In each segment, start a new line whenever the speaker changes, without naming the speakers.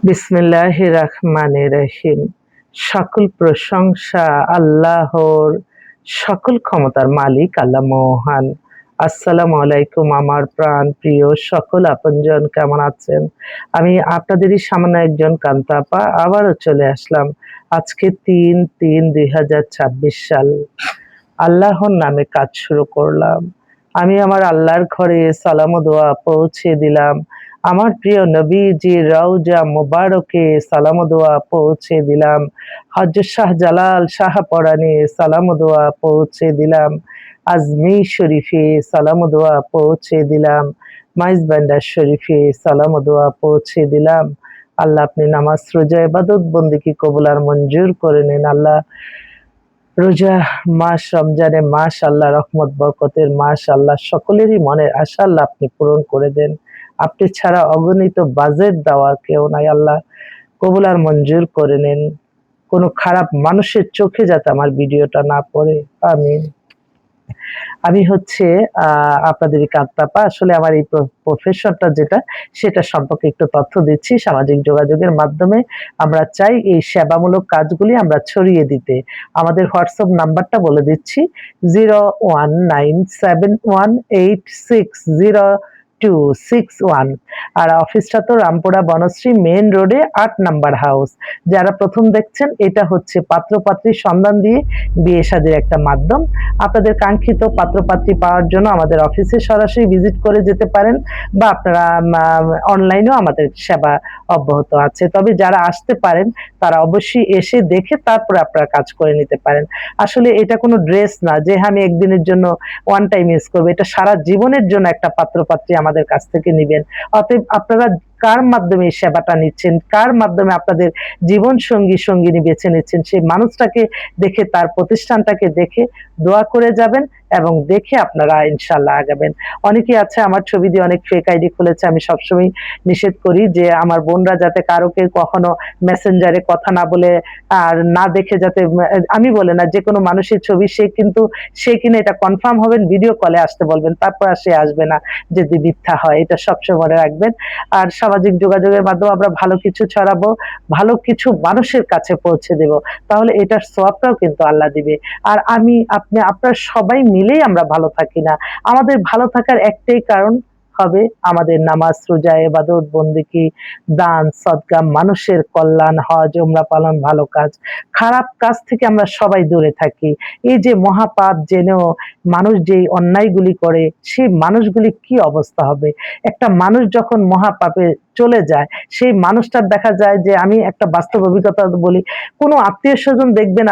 বিসমিল্লাহির রহমানির রহিম। সকল প্রশংসা আল্লাহর, সকল ক্ষমতার মালিক আল্লাহ মহান। আসসালামু আলাইকুম আমার প্রাণ প্রিয় সকল আপনজন, কেমন আছেন? আমি আপনাদেরই সামান্য একজন কান্তাপা আবারও চলে আসলাম। আজকে ৩/৩/২০২৬ সাল। আল্লাহর নামে কাজ শুরু করলাম। আমি আমার আল্লাহর ঘরে সালাম ও দোয়া পৌঁছে দিলাম। আমার প্রিয় নবীজির রওজা মুবারকে সালাম ও দোয়া পৌঁছে দিলাম। হযরত শাহজালাল শাহপরানে সালাম ও দোয়া পৌঁছে দিলাম। আজমির শরীফে সালাম ও দোয়া পৌঁছে দিলাম। মাইজবান্ডার শরীফে সালাম ও দোয়া পৌঁছে দিলাম। আল্লাহ আপনি নামাজ রোজা ইবাদত বন্দেগী কবুল আর মঞ্জুর করে নিন। আল্লাহ রোজা মাস, রমজানের মাস, আল্লাহ রহমত বরকতের মাস, আল্লাহ সকলেরই মনের আশা আল্লাহ আপনি পূরণ করে দেন। আপনি ছাড়া অগণিত বাজেট দেওয়ার কেউ নাই। আল্লাহ কবুল আর মঞ্জুর করে নেন। কোনো খারাপ মানুষের চোখে যাতে আমার ভিডিওটা না পড়ে। আমিন। আমি হচ্ছে আপনাদেরই কান্তাপা। আসলে আমার এই প্রফেশনটা যেটা, সেটা সম্পর্কে একটু তথ্য দিচ্ছি। সামাজিক যোগাযোগের মাধ্যমে আমরা চাই এই সেবামূলক কাজগুলি আমরা ছড়িয়ে দিতে। আমাদের হোয়াটসঅ্যাপ নাম্বারটা বলে দিচ্ছি 01971860 আর অফিসটা তো রামপুরা বনশ্রী মেইন রোডে ৮ নাম্বার হাউস। যারা প্রথম দেখছেন, এটা হচ্ছে পাত্রপাত্রীর সন্ধান দিয়ে বিয়ে শাদীর একটা মাধ্যম। আপনাদের কাঙ্ক্ষিত পাত্রপাত্রী পাওয়ার জন্য আমাদের অফিসে সরাসরি ভিজিট করে যেতে পারেন, বা আপনারা অনলাইনেও আমাদের সেবা অব্যাহত আছে। তবে যারা আসতে পারেন তারা অবশ্যই এসে দেখে তারপরে আপনারা কাজ করে নিতে পারেন। আসলে এটা কোনো ড্রেস না যে আমি একদিনের জন্য ওয়ান টাইম ইউজ করবো। এটা সারা জীবনের জন্য একটা পাত্রপাত্রী আমাদের কাছ থেকে নিবেন। অতএব আপনারা কার মাধ্যমে এই সেবাটা নিচ্ছেন, কার মাধ্যমে আপনাদের জীবন সঙ্গী সঙ্গিনী বেছে নিচ্ছেন, সেই মানুষটাকে দেখে, তার প্রতিষ্ঠানটাকে দেখে দোয়া করে যাবেন এবং দেখে আপনারা ইনশাল্লাহ আগাবেন। অনেকেই আছে আমার ছবি দিয়ে অনেক ফেক আইডি খুলেছে। আমি সবসময় নিষেধ করি যে আমার বোনরা যাতে কারোকে কখনো মেসেঞ্জারে কথা না বলে আর না দেখে, যাতে আমি বলে না, যে কোনো মানুষের ছবি সে কিনে এটা কনফার্ম হবেন, ভিডিও কলে আসতে বলবেন, তারপর আর সে আসবে না যদি মিথ্যা হয়। এটা সবসময় মনে রাখবেন। আর সামাজিক যোগাযোগের মাধ্যমে আমরা ভালো কিছু ছড়াবো, ভালো কিছু মানুষের কাছে পৌঁছে দেব, তাহলে এটার সওয়াবটাও কিন্তু আল্লাহ দিবে। আর আমি, আপনি, আপনারা সবাই মিলেই আমরা ভালো থাকি না। আমাদের ভালো থাকার একটাই কারণ হবে আমাদের নামাজ, রোজা, ইবাদত, বন্দেগী, দান, সদকা, মানুষের কল্যাণ, হজ, উমরা পালন, ভালো কাজ। খারাপ কাজ থেকে আমরা সবাই দূরে থাকি। এই যে মহাপাপ জেনেও মানুষ যেই অন্যায়গুলি করে, সেই মানুষগুলি কি অবস্থা হবে? একটা মানুষ যখন মহাপাপে চলে যায়, সেই মানুষটার দেখা যায় যে, আমি একটা বাস্তব অভিজ্ঞতা বলি, কোনো আত্মীয় স্বজন দেখবেন,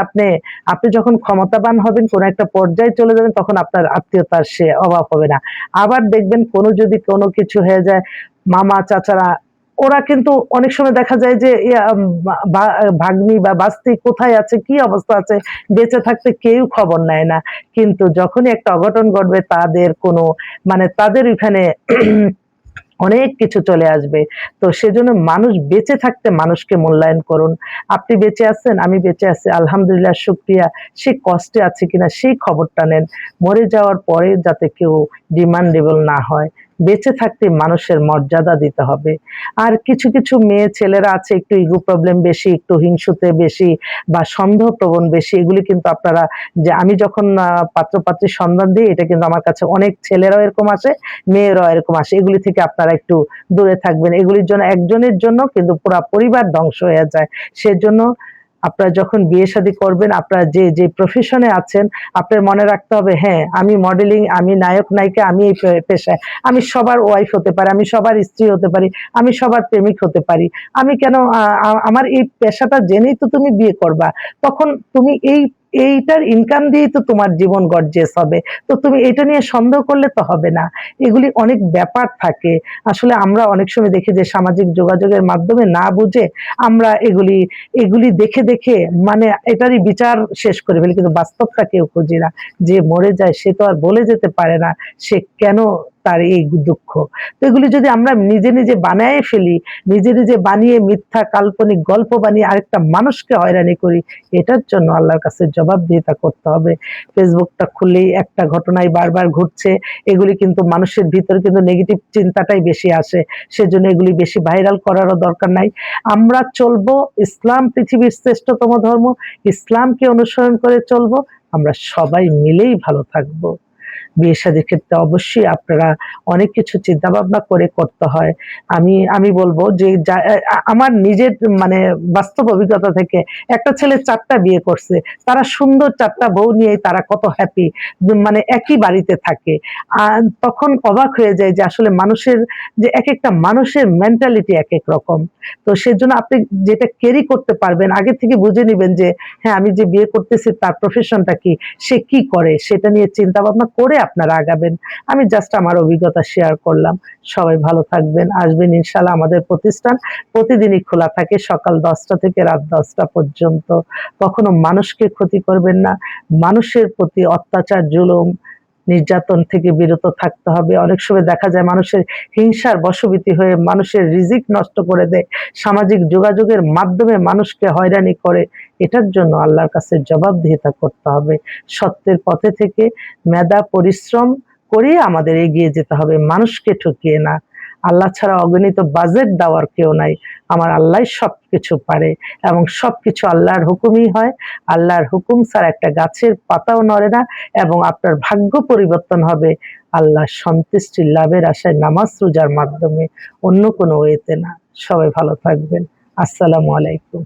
আপনি যখন ক্ষমতাবান হবেন, কোনো একটা পর্যায়ে চলে যাবেন, তখন আপনার আত্মীয়তার সে অভাব হবে না। আবার দেখবেন যদি কোনো কিছু হয়ে যায়, মামা চাচারা, ওরা কিন্তু অনেক সময় দেখা যায় যে ভাগ্নি বা বাস্তি কোথায় আছে, কি অবস্থা আছে, বেঁচে থাকতে কেউ খবর নেয় না। কিন্তু যখনই একটা অঘটন ঘটবে, তাদের কোনো, মানে তাদের ওইখানে অনেক কিছু চলে আসবে। তো সেজন্য মানুষ বেঁচে থাকতে মানুষকে মূল্যায়ন করুন। আপনি বেঁচে আছেন, আমি বেঁচে আছি, আলহামদুলিল্লাহ, শুকরিয়া। সে কষ্টে আছে কিনা সেই খবরটা নেন। মরে যাওয়ার পরে যাতে কেউ ডিমান্ডেবল না হয়। বেঁচে থাকতে মানুষের মর্যাদা দিতে হবে। আর কিছু কিছু মেয়ে ছেলেরা আছে একটু ইগো প্রবলেম বেশি, একটু হিংসুতে বেশি, বা সন্দেহপ্রবণ বেশি। এগুলি কিন্তু আপনারা, যে আমি যখন পাত্রপাত্রীর সন্ধান দিই, এটা কিন্তু আমার কাছে অনেক ছেলেরাও এরকম আসে, মেয়েরাও এরকম আসে। এগুলি থেকে আপনারা একটু দূরে থাকবেন। এগুলির জন্য, একজনের জন্য কিন্তু পুরা পরিবার ধ্বংস হয়ে যায়। সেজন্য আপনারা যখন বিয়ে শাদী করবেন, আপনারা যে প্রফেশনে আছেন, আপনার মনে রাখতে হবে, হ্যাঁ আমি মডেলিং, আমি নায়ক নায়িকা, আমি এই পেশায়, আমি সবার ওয়াইফ হতে পারি, আমি সবার স্ত্রী হতে পারি, আমি সবার প্রেমিক হতে পারি। আমি কেন, আমার এই পেশাটা জেনেই তো তুমি বিয়ে করবা, তখন তুমি এইটার ইনকাম দিয়েই তো তোমার জীবন গর্জিয়াস হবে। তো তুমি এটা নিয়ে সন্দেহ করলে তো হবে না। এগুলি অনেক ব্যাপার থাকে। আসলে আমরা অনেক সময় দেখি যে সামাজিক যোগাযোগের মাধ্যমে না বুঝে আমরা এগুলি দেখে দেখে, মানে এটারই বিচার শেষ করে ফেলি, কিন্তু বাস্তবটা কেউ খুঁজি না। যে মরে যায় সে তো আর বলে যেতে পারে না সে কেন তার এই দুঃখ। তো এগুলি যদি আমরা নিজে নিজে বানায় ফেলি, নিজে নিজে বানিয়ে মিথ্যা কাল্পনিক গল্প বানিয়ে আরেকটা মানুষকে হয়রানি করি, এটার জন্য আল্লাহর কাছে জবাবদিহিতা করতে হবে। ফেসবুকটা খুললেই একটা ঘটনাই বারবার ঘটছে, এগুলি কিন্তু মানুষের ভিতরে কিন্তু নেগেটিভ চিন্তাটাই বেশি আসে, সেজন্য এগুলি বেশি ভাইরাল করারও দরকার নাই। আমরা চলবো, ইসলাম পৃথিবীর শ্রেষ্ঠতম ধর্ম, ইসলামকে অনুসরণ করে চলবো, আমরা সবাই মিলেই ভালো থাকবো। বিয়ে শাদীর ক্ষেত্রে অবশ্যই আপনারা অনেক কিছু চিন্তা ভাবনা করে করতে হয়। আমি বলবো যে আমার নিজের মানে বাস্তব অভিজ্ঞতা থেকে একটা ছেলে ৪ টা বিয়ে করছে। তারা সুন্দর ৪ টা বউ নিয়েই তারা কত হ্যাপি। মানে একই বাড়িতে থাকে। তখন অবাক হয়ে যায় যে আসলে মানুষের যে একেকটা মানুষের মেন্টালিটি একেক রকম। তো সেজন্য আপনি যেটা ক্যারি করতে পারবেন আগে থেকে বুঝে নিবেন যে হ্যাঁ, আমি যে বিয়ে করতেছি তার প্রফেশনটা কি? সে কি করে? সেটা নিয়ে চিন্তা ভাবনা করে আপনারা আগাবেন। আমি জাস্ট আমার অভিজ্ঞতা শেয়ার করলাম। সবাই ভালো থাকবেন। আসবেন ইনশাআল্লাহ। আমাদের প্রতিষ্ঠান প্রতিদিনই খোলা থাকে সকাল ১০টা থেকে রাত ১০টা পর্যন্ত। কখনো মানুষকে ক্ষতি করবেন না। মানুষের প্রতি অত্যাচার, জুলুম, নির্যাতন থেকে বিরত থাকতে হবে। অনেক সময় দেখা যায় মানুষের হিংসার বশবর্তী হয়ে মানুষের রিজিক নষ্ট করে দেয়। সামাজিক যোগাযোগের মাধ্যমে মানুষকে হয়রানি করে। এটার জন্য আল্লাহর কাছে জবাবদিহিতা করতে হবে। সত্যের পথে থেকে মেধা পরিশ্রম করেই আমাদের এগিয়ে যেতে হবে, মানুষকে ঠকিয়ে না। আল্লাহ ছাড়া অগণিত বাজেট দেওয়ার কেউ নাই। আমার আল্লাহই সবকিছু পারে এবং সবকিছু আল্লাহর হুকুমই হয়। আল্লাহর হুকুম ছাড়া একটা গাছের পাতাও নড়ে না এবং আপনার ভাগ্য পরিবর্তন হবে আল্লাহর সন্তুষ্টি লাভের আশায় নামাজ রোজার মাধ্যমে, অন্য কোনো ওয়েতে না। সবাই ভালো থাকবেন। আসসালামু আলাইকুম।